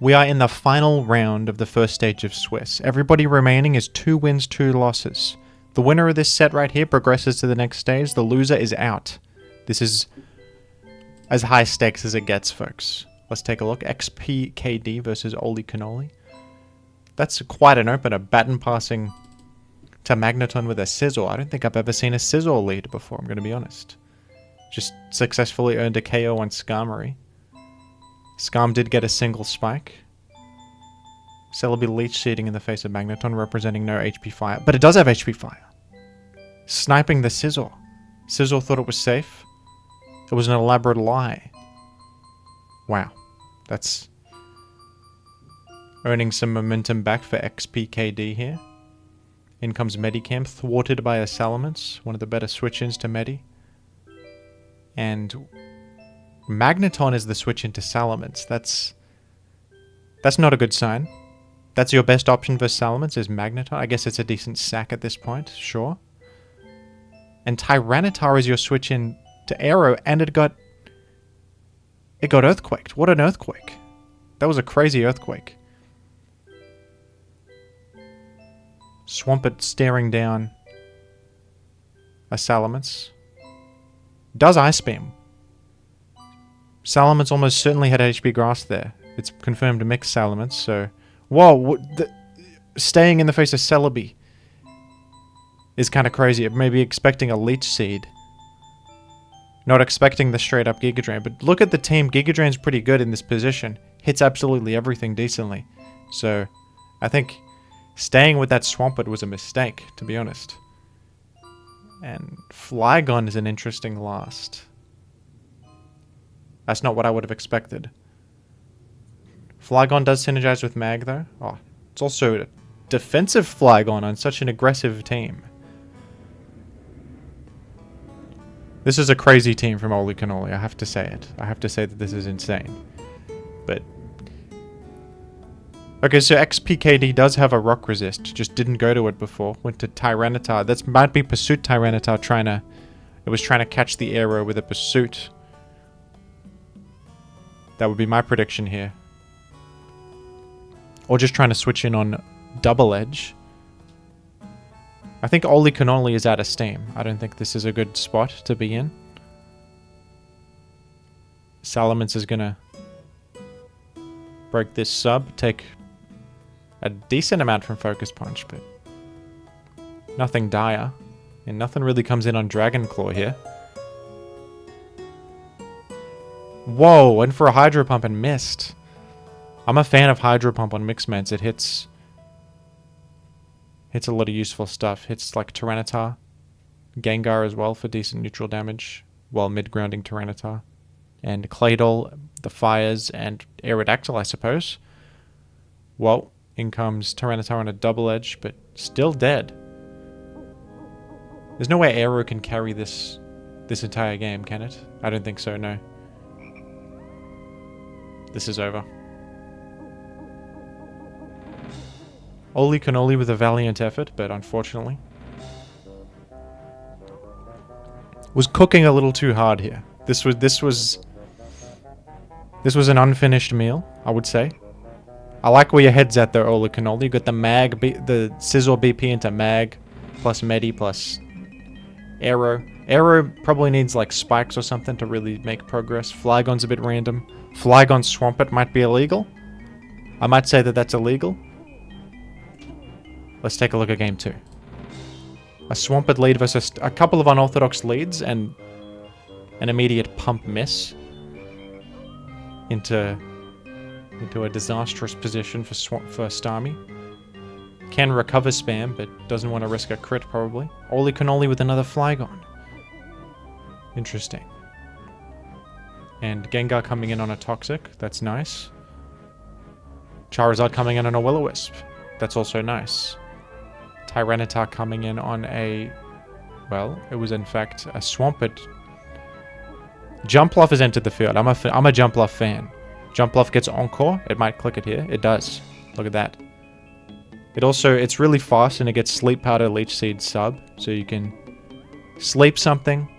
We are in the final round of the first stage of Swiss. Everybody remaining is 2 wins, 2 losses. The winner of this set right here progresses to the next stage. The loser is out. This is as high stakes as it gets, folks. Let's take a look. XPKD versus OliCannoli. That's quite an opener. Baton passing to Magneton with a Sizzle. I don't think I've ever seen a Sizzle lead before, I'm going to be honest. Just successfully earned a KO on Skarmory. Skarm did get a single spike. Celebi leech seeding in the face of Magneton, representing no HP fire. But it does have HP fire. Sniping the Sizzle. Sizzle thought it was safe. It was an elaborate lie. Wow. That's earning some momentum back for XPKD here. In comes Medicam, thwarted by a Salamence. One of the better switch-ins to Medi. And Magneton is the switch into Salamence. That's not a good sign. That's your best option for Salamence is Magneton. I guess it's a decent sack at this point, sure. And Tyranitar is your switch in to Aero, and it got earthquaked. What an earthquake. That was a crazy earthquake. Swampert staring down a Salamence. Does Ice Beam. Salamence almost certainly had HP Grass there. It's confirmed mixed Salamence, so... Whoa, staying in the face of Celebi is kind of crazy. Maybe expecting a Leech Seed. Not expecting the straight up Giga Drain. But look at the team. Giga Drain's pretty good in this position. Hits absolutely everything decently. So, I think staying with that Swampert was a mistake, to be honest. And Flygon is an interesting last. That's not what I would have expected. Flygon does synergize with Mag, though. Oh, it's also a defensive Flygon on such an aggressive team. This is a crazy team from OliCannoli, I have to say it. I have to say that this is insane. But... okay, so XPKD does have a Rock Resist, just didn't go to it before. Went to Tyranitar. That might be Pursuit Tyranitar trying to... it was trying to catch the Aero with a Pursuit. That would be my prediction here. Or just trying to switch in on Double Edge. I think OliCannoli is out of steam. I don't think this is a good spot to be in. Salamence is gonna break this sub, take a decent amount from Focus Punch, but nothing dire. And nothing really comes in on Dragon Claw here. Whoa, went for a Hydro Pump and missed. I'm a fan of Hydro Pump on Mixmans. It hits a lot of useful stuff. Hits like Tyranitar, Gengar as well for decent neutral damage, while mid-grounding Tyranitar. And Claydol, the Fires, and Aerodactyl, I suppose. Well, in comes Tyranitar on a Double Edge, but still dead. There's no way Aero can carry this entire game, can it? I don't think so, no. This is over. OliCannoli with a valiant effort, but unfortunately was cooking a little too hard here. This was an unfinished meal, I would say. I like where your head's at there, OliCannoli. You got the Sizzle BP into Mag, plus Medi, plus Aero. Aero probably needs like spikes or something to really make progress. Flygon's a bit random. Flygon Swampert might be illegal. I might say that that's illegal. Let's take a look at game 2. A Swampert lead versus a couple of unorthodox leads and an immediate pump miss into a disastrous position for Starmie. Can recover spam, but doesn't want to risk a crit probably. OliCannoli with another Flygon. Interesting. And Gengar coming in on a Toxic. That's nice. Charizard coming in on a Will-O-Wisp. That's also nice. Tyranitar coming in on a... well, it was in fact a Swampert. Jumpluff has entered the field. I'm a Jumpluff fan. Jumpluff gets Encore. It might click it here. It does. Look at that. It's really fast and it gets Sleep Powder, Leech Seed, Sub. So you can sleep something,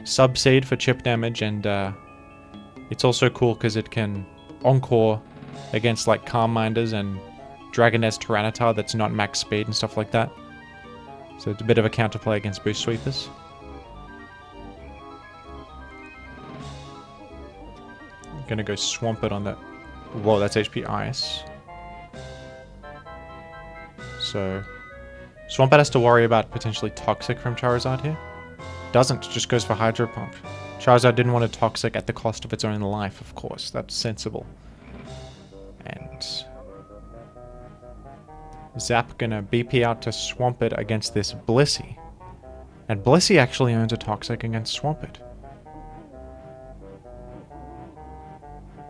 Sub Seed for chip damage, and it's also cool because it can Encore against like Calm Minders and Dragoness Tyranitar that's not max speed and stuff like that. So it's a bit of a counterplay against Boost Sweepers. I'm gonna go Swampert on that. Whoa, that's HP Ice. So Swampert has to worry about potentially Toxic from Charizard here. Doesn't, just goes for Hydro Pump. Charizard didn't want a Toxic at the cost of its own life, of course. That's sensible. And Zap gonna BP out to Swampert against this Blissey. And Blissey actually owns a Toxic against Swampert.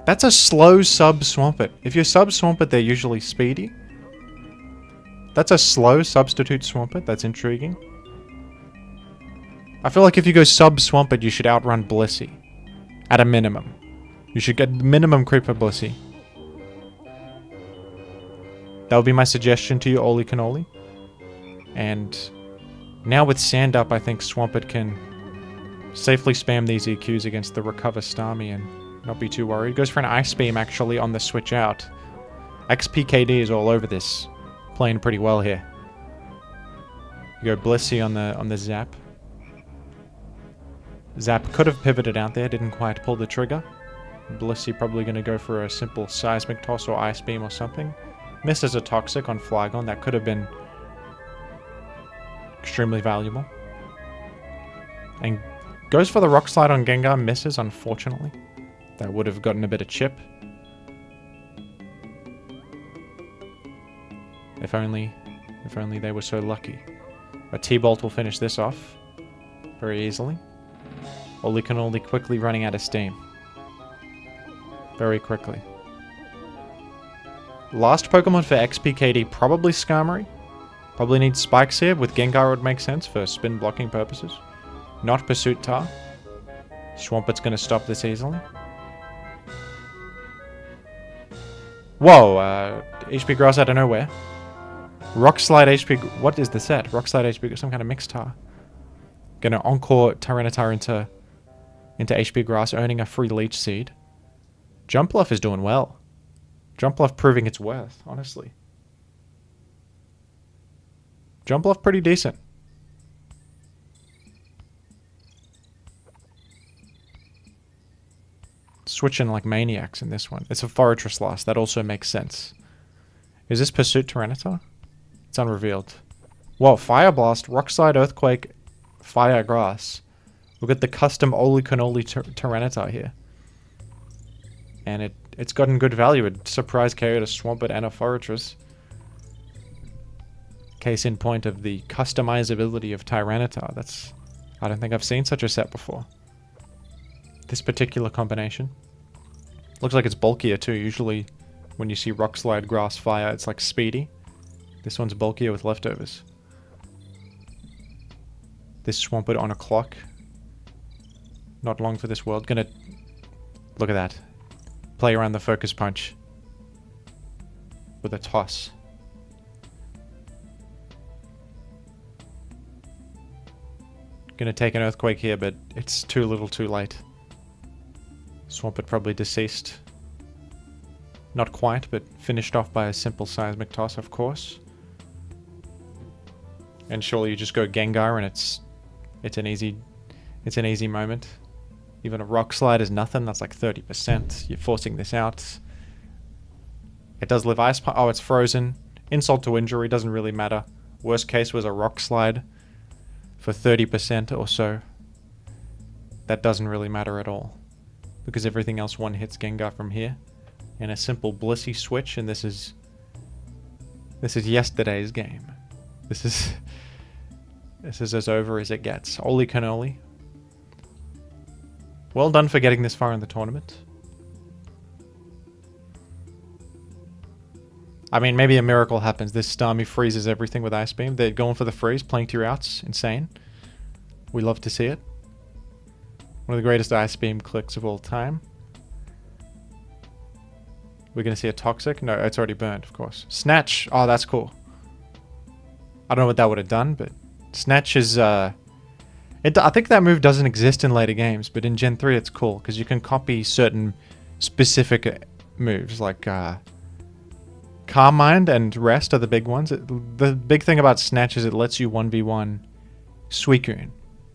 That's a slow sub Swampert. If you sub Swampert, they're usually speedy. That's a slow substitute Swampert. That's intriguing. I feel like if you go sub Swampert, you should outrun Blissey. At a minimum. You should get minimum creep for Blissey. That would be my suggestion to you, OliCannoli. And now with Sand Up, I think Swampert can safely spam these EQs against the Recover Starmie and not be too worried. Goes for an Ice Beam actually on the switch out. XPKD is all over this. Playing pretty well here. You go Blissey on the Zap. Zap could have pivoted out there, didn't quite pull the trigger. Blissey probably going to go for a simple Seismic Toss or Ice Beam or something. Misses a Toxic on Flygon. That could have been extremely valuable. And goes for the Rock Slide on Gengar. Misses, unfortunately. That would have gotten a bit of chip. If only they were so lucky. A T-Bolt will finish this off very easily. OliCannoli quickly running out of steam. Very quickly. Last Pokemon for XPKD, probably Skarmory. Probably needs Spikes here. With Gengar would make sense for spin blocking purposes. Not Pursuit Tar. Swampert's going to stop this easily. Whoa, HP Grass out of nowhere. Rock Slide HP... What is the set? Rock Slide HP... Some kind of mixed tar. Gonna Encore Tyranitar into HP Grass, earning a free Leech Seed. Jumpluff is doing well. Jumpluff proving its worth, honestly. Jumpluff pretty decent. Switching like maniacs in this one. It's a Fortress loss. That also makes sense. Is this Pursuit Tyranitar? It's unrevealed. Whoa, Fire Blast, Rock Slide, Earthquake, Fire Grass. We'll get the custom OliCannoli Tyranitar here. And it's gotten good value. It surprise KO to Swampert and a Fortress. Case in point of the customizability of Tyranitar. I don't think I've seen such a set before. This particular combination. Looks like it's bulkier too. Usually when you see Rock Slide, Grass, Fire, it's like speedy. This one's bulkier with leftovers. This Swampert on a clock. Not long for this world. Gonna... Look at that. Play around the Focus Punch. With a toss. Gonna take an Earthquake here, but it's too little too late. Swampert probably deceased. Not quite, but finished off by a simple Seismic Toss, of course. And surely you just go Gengar and it's an easy moment. Even a Rock Slide is nothing. That's like 30%. You're forcing this out. It does live Ice Punch. Oh, it's frozen. Insult to injury doesn't really matter. Worst case was a Rock Slide for 30% or so. That doesn't really matter at all. Because everything else one hits Gengar from here. And a simple Blissey switch, and this is yesterday's game. This is as over as it gets. OliCannoli. Well done for getting this far in the tournament. I mean, maybe a miracle happens. This Starmie freezes everything with Ice Beam. They're going for the freeze, playing to your outs. Insane. We love to see it. One of the greatest Ice Beam clicks of all time. We're going to see a Toxic. No, it's already burned, of course. Snatch. Oh, that's cool. I don't know what that would have done, but Snatch is... I think that move doesn't exist in later games, but in Gen 3 it's cool, because you can copy certain specific moves, like Calm Mind and Rest are the big ones. The big thing about Snatch is it lets you 1v1 Suicune,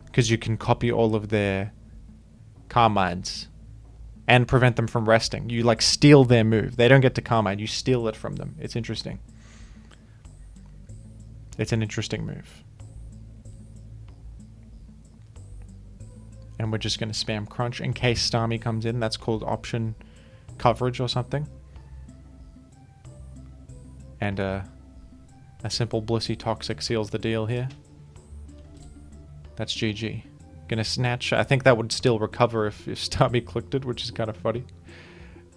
because you can copy all of their Calm Minds and prevent them from resting. You like steal their move. They don't get to Calm Mind, you steal it from them. It's interesting. It's an interesting move. And we're just going to spam Crunch in case Starmie comes in. That's called option coverage or something. And a simple Blissey Toxic seals the deal here. That's GG. Gonna Snatch. I think that would still recover if Starmie clicked it, which is kind of funny.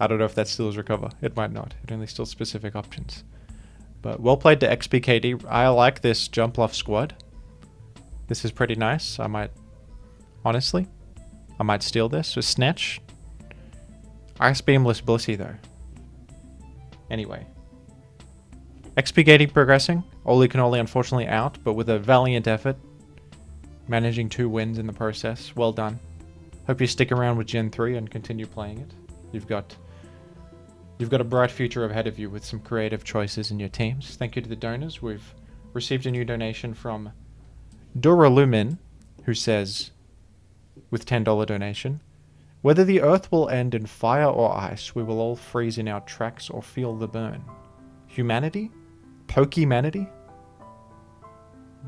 I don't know if that still is recover. It might not. It only steals specific options. But well played to XPKD. I like this Jumpluff squad. This is pretty nice. I might... Honestly, I might steal this with Snatch. Ice Beamless Blissey, though. Anyway. XPKD progressing. OliCannoli unfortunately out, but with a valiant effort. Managing 2 wins in the process. Well done. Hope you stick around with Gen 3 and continue playing it. You've got a bright future ahead of you with some creative choices in your teams. Thank you to the donors. We've received a new donation from Duralumin, who says, with $10 donation, whether the earth will end in fire or ice, we will all freeze in our tracks or feel the burn. Humanity? Pokemanity?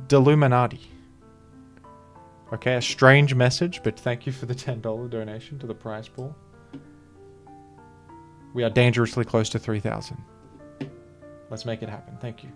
Deluminati. Okay, a strange message, but thank you for the $10 donation to the prize pool. We are dangerously close to 3,000. Let's make it happen. Thank you.